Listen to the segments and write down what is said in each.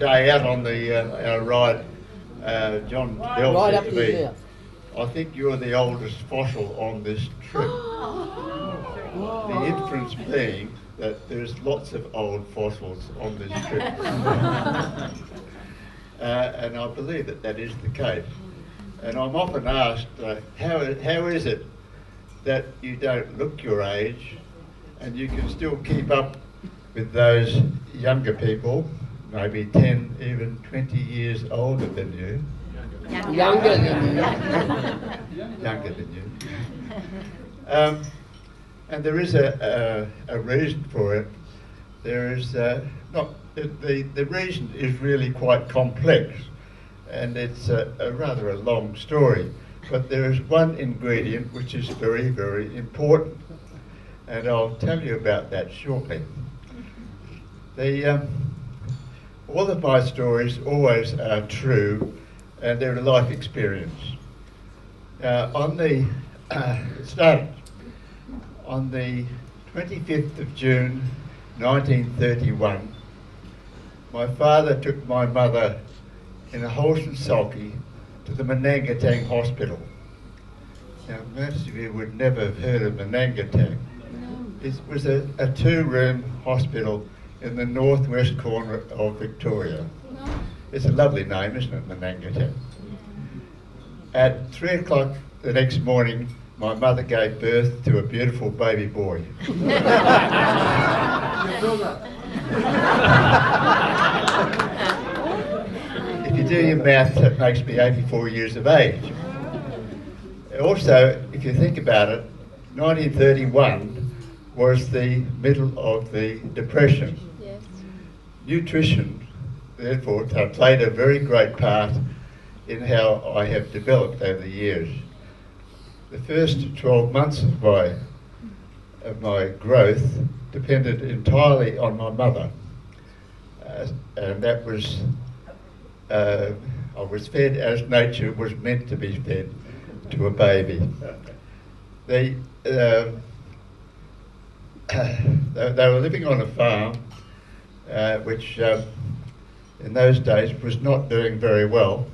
day out on our ride, John Bell Right said up to to me, your mouth. I think you're the oldest fossil on this trip. The inference being that there's lots of old fossils on this trip. And I believe that is the case. And I'm often asked, how is it that you don't look your age and you can still keep up with those younger people, maybe 10, even 20 years older than you? Younger than you. Younger than you. And there is a reason for it. There is not the reason is really quite complex, and it's a rather a long story. But there is one ingredient which is very, very important, and I'll tell you about that shortly. All of my stories always are true, and they're a life experience. It started on the 25th of June 1931. My father took my mother in a horse and sulky to the Menangatang Hospital. Now, most of you would never have heard of Menangatang. It was a two-room hospital in the northwest corner of Victoria. It's a lovely name, isn't it, Menangatang? At 3 o'clock the next morning, my mother gave birth to a beautiful baby boy. If you do your maths, that makes me 84 years of age. Also, if you think about it, 1931 was the middle of the Depression. Yes. Nutrition, therefore, played a very great part in how I have developed over the years. The first 12 months of my growth depended entirely on my mother, and that was I was fed as nature was meant to be fed to a baby. They were living on a farm, which in those days was not doing very well,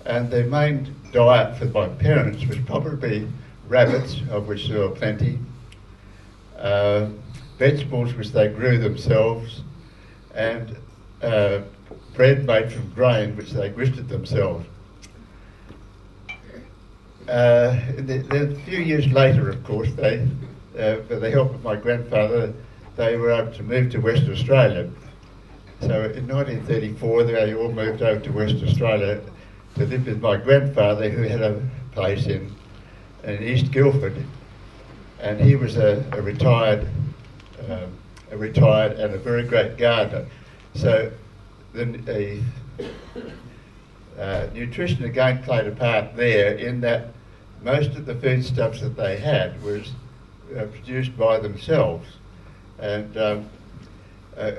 and their main diet for my parents was probably rabbits, of which there were plenty, vegetables which they grew themselves, and bread made from grain which they grinded themselves. Then a few years later, of course, they, with the help of my grandfather, they were able to move to Western Australia. So in 1934, they all moved over to Western Australia to live with my grandfather, who had a place in East Guildford, and he was a retired and a very great gardener. So the nutrition again played a part there, in that most of the foodstuffs that they had was produced by themselves, and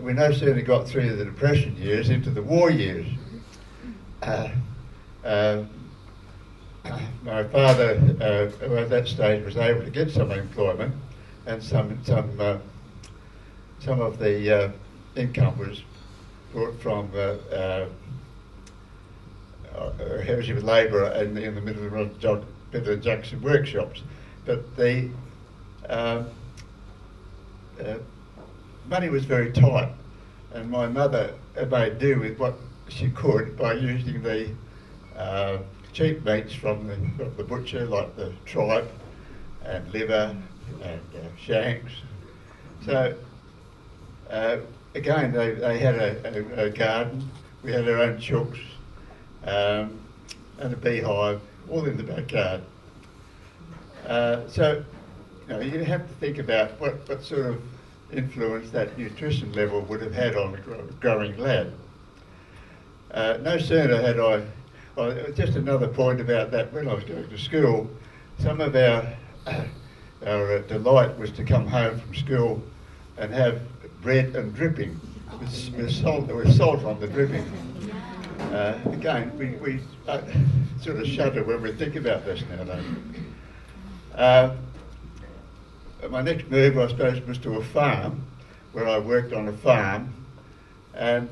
we no sooner got through the Depression years into the war years. My father, who at that stage was able to get some employment, and some of the income was brought from he was a labourer in the Midland Junction workshops, but the money was very tight, and my mother made do with what she could by using the cheap meats from the butcher, like the tripe and liver and shanks. So again, they had a garden. We had our own chooks and a beehive, all in the backyard. So you have to think about what sort of influence that nutrition level would have had on a growing lad. No sooner had I, well, just another point about that, when I was going to school, some of our delight was to come home from school and have bread and dripping with salt. There was salt on the dripping. Again, we sort of shudder when we think about this nowadays. My next move, I suppose, was to a farm, where I worked on a farm, and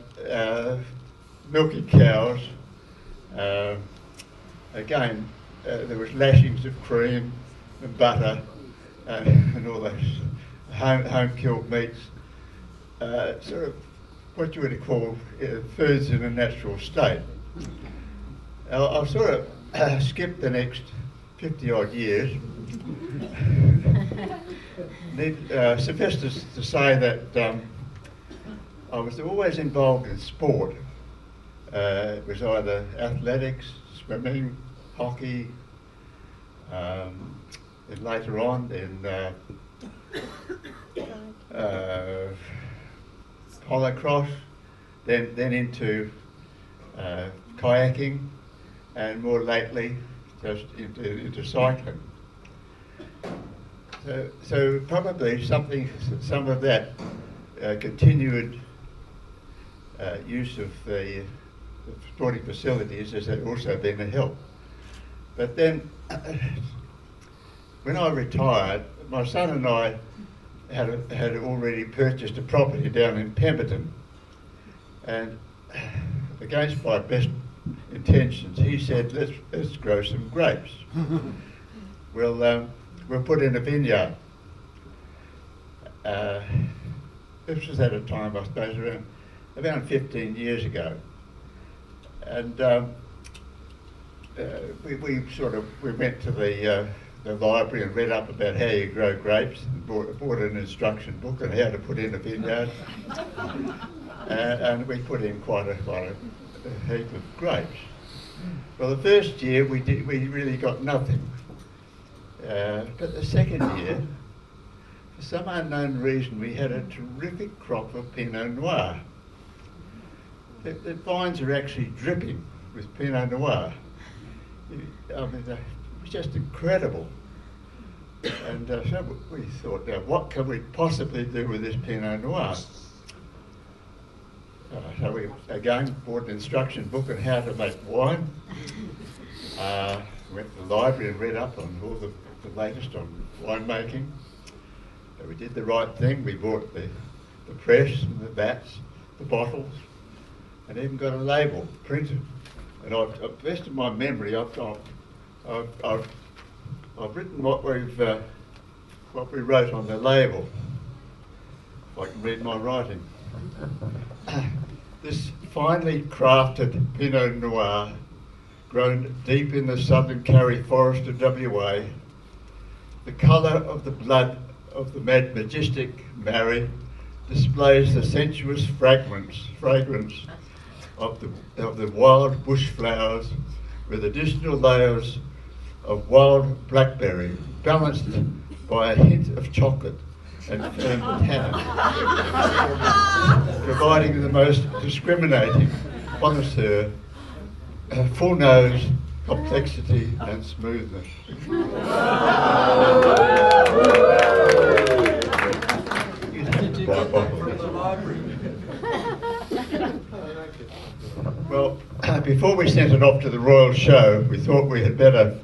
milky cows. Again, there was lashings of cream and butter and all those home-killed meats. Sort of what you would call foods in a natural state. I'll sort of skip the next 50 odd years. Suffice to say that I was always involved in sport. It was either athletics, swimming, hockey, and later on in polocross, then into kayaking, and more lately just into cycling. So probably some of that continued use of the sporting facilities has also been a help. But then when I retired, my son and I had already purchased a property down in Pemberton, and against my best intentions, he said, let's grow some grapes. We'll put in a vineyard. This was at a time, I suppose, around 15 years ago, and we went to the library and read up about how you grow grapes, and bought an instruction book on how to put in a vineyard, and we put in quite a heap of grapes. Well, the first year we really got nothing, but the second year, for some unknown reason, we had a terrific crop of Pinot Noir. The vines are actually dripping with Pinot Noir. I mean, it was just incredible. And so we thought, now what can we possibly do with this Pinot Noir? So we again bought an instruction book on how to make wine. Went to the library and read up on all the latest on winemaking. So we did the right thing. We bought the press and the vats, the bottles, and even got a label printed. And to the best of my memory, I've written what we wrote on the label. If I can read my writing. This finely crafted Pinot Noir, grown deep in the southern Karri forest of WA, the colour of the blood of the majestic Mary, displays the sensuous fragrance of the wild bush flowers, with additional layers of wild blackberry, balanced by a hint of chocolate and firm tannin, providing the most discriminating connoisseur full nose, complexity and smoothness. Well, before we sent it off to the Royal Show, we thought we had better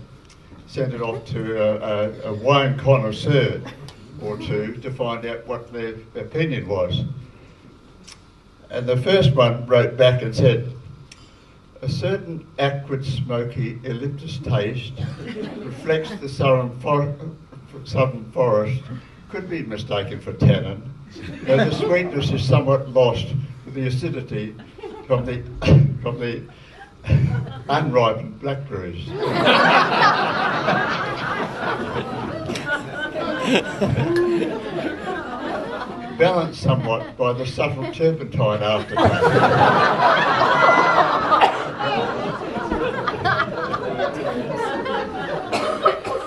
send it off to a wine connoisseur or two to find out what their opinion was. And the first one wrote back and said, a certain acrid, smoky, elliptus taste reflects the southern forest, could be mistaken for tannin, though the sweetness is somewhat lost with the acidity from the unripened blackberries. Balanced somewhat by the subtle turpentine aftertaste.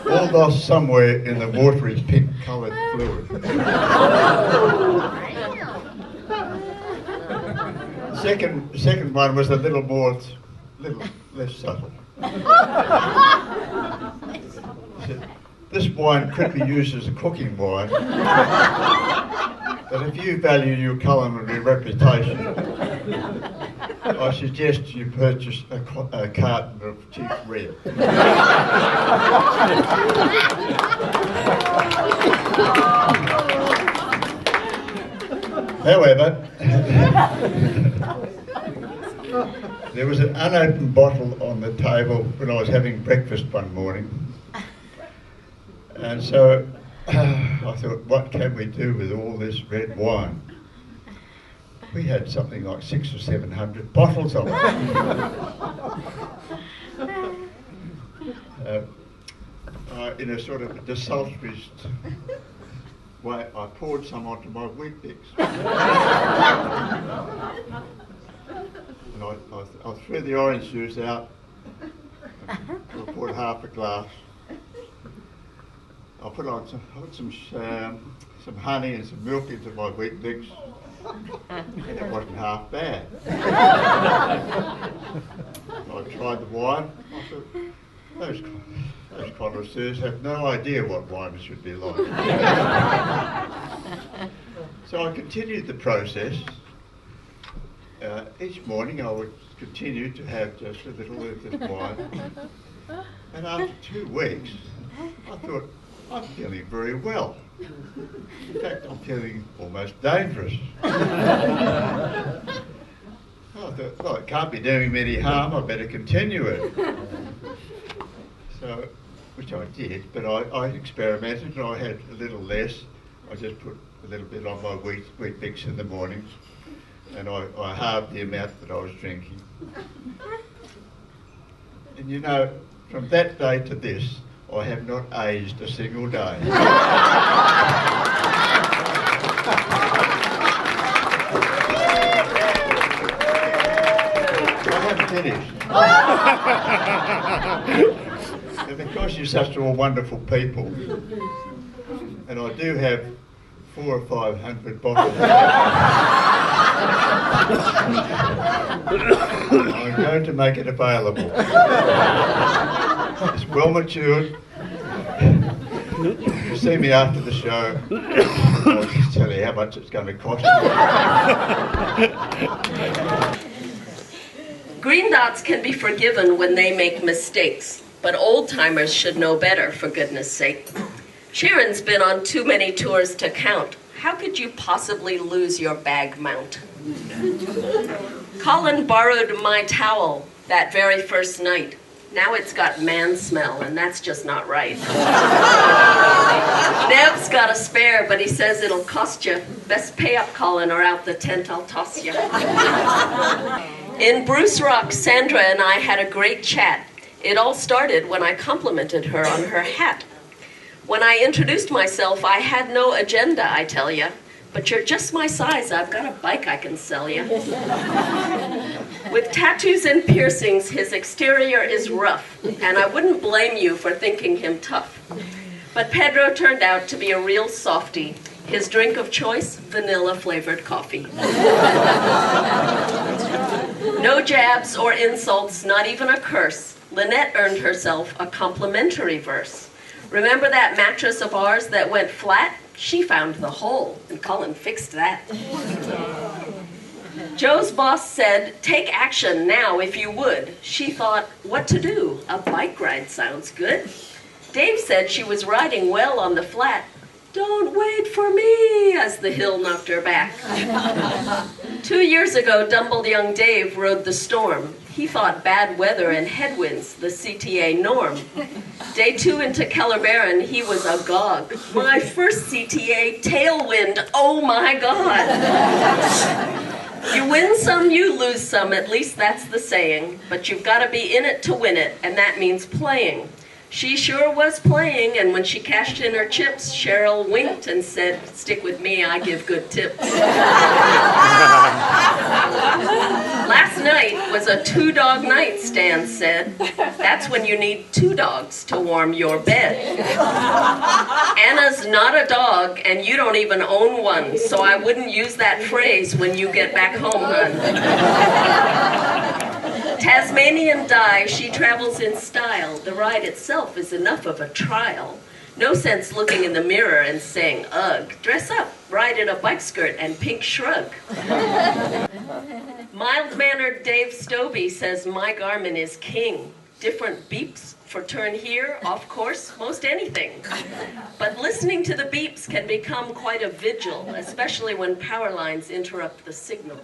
All lost somewhere in the watery pink-coloured fluid. The second one was a little less subtle. This wine could be used as a cooking wine, but if you value your culinary reputation, I suggest you purchase a carton of cheap red. However, there was an unopened bottle on the table when I was having breakfast one morning. And so I thought, what can we do with all this red wine? We had something like 600 or 700 bottles of it. In a sort of desultory way, I poured some onto my Weet-Bix. And I threw the orange juice out. I poured half a glass. I put some honey and some milk into my Weet-Bix, and it wasn't half bad. I tried the wine. I thought, those connoisseurs have no idea what wine should be like. So I continued the process. Each morning I would continue to have just a little of this wine. And after 2 weeks, I thought, I'm feeling very well. In fact, I'm feeling almost dangerous. I thought, well, it can't be doing me any harm, I better continue it. So, which I did, but I experimented and I had a little less. I just put a little bit on my Weet-Bix in the mornings, and I halved the amount that I was drinking. And you know, from that day to this, I have not aged a single day. I haven't finished. And because you're such all wonderful people, and I do have 400 or 500 bottles, I'm going to make it available. It's well matured. You see me after the show, I'll just tell you how much it's going to cost you. Green dots can be forgiven when they make mistakes, but old-timers should know better, for goodness sake. Sharon's been on too many tours to count. How could you possibly lose your bag mount? Colin borrowed my towel that very first night. Now it's got man smell, and that's just not right. Nev's got a spare, but he says it'll cost you. Best pay up, Colin, or out the tent I'll toss you. In Bruce Rock, Sandra and I had a great chat. It all started when I complimented her on her hat. When I introduced myself, I had no agenda, I tell ya. But you're just my size, I've got a bike I can sell ya. With tattoos and piercings, his exterior is rough, and I wouldn't blame you for thinking him tough. But Pedro turned out to be a real softie. His drink of choice, vanilla-flavored coffee. No jabs or insults, not even a curse. Lynette earned herself a complimentary verse. Remember that mattress of ours that went flat? She found the hole, and Colin fixed that. Joe's boss said, take action now if you would. She thought, what to do? A bike ride sounds good. Dave said she was riding well on the flat. Don't wait for me, as the hill knocked her back. 2 years ago, dumbled young Dave rode the storm. He thought bad weather and headwinds, the CTA norm. Day 2 into Kellerbarron, he was agog. My first CTA tailwind, oh my God. You win some, you lose some, at least that's the saying. But you've got to be in it to win it, and that means playing. She sure was playing, and when she cashed in her chips, Cheryl winked and said, stick with me, I give good tips. Last night was a 2-dog night, Stan said. That's when you need 2 dogs to warm your bed. Anna's not a dog, and you don't even own one, so I wouldn't use that phrase when you get back home, hun. Tasmanian Di, she travels in style. The ride itself is enough of a trial. No sense looking in the mirror and saying, ugh. Dress up, ride in a bike skirt and pink shrug. Mild-mannered Dave Stobie says my Garmin is king. Different beeps for turn here, off course, most anything. But listening to the beeps can become quite a vigil, especially when power lines interrupt the signal.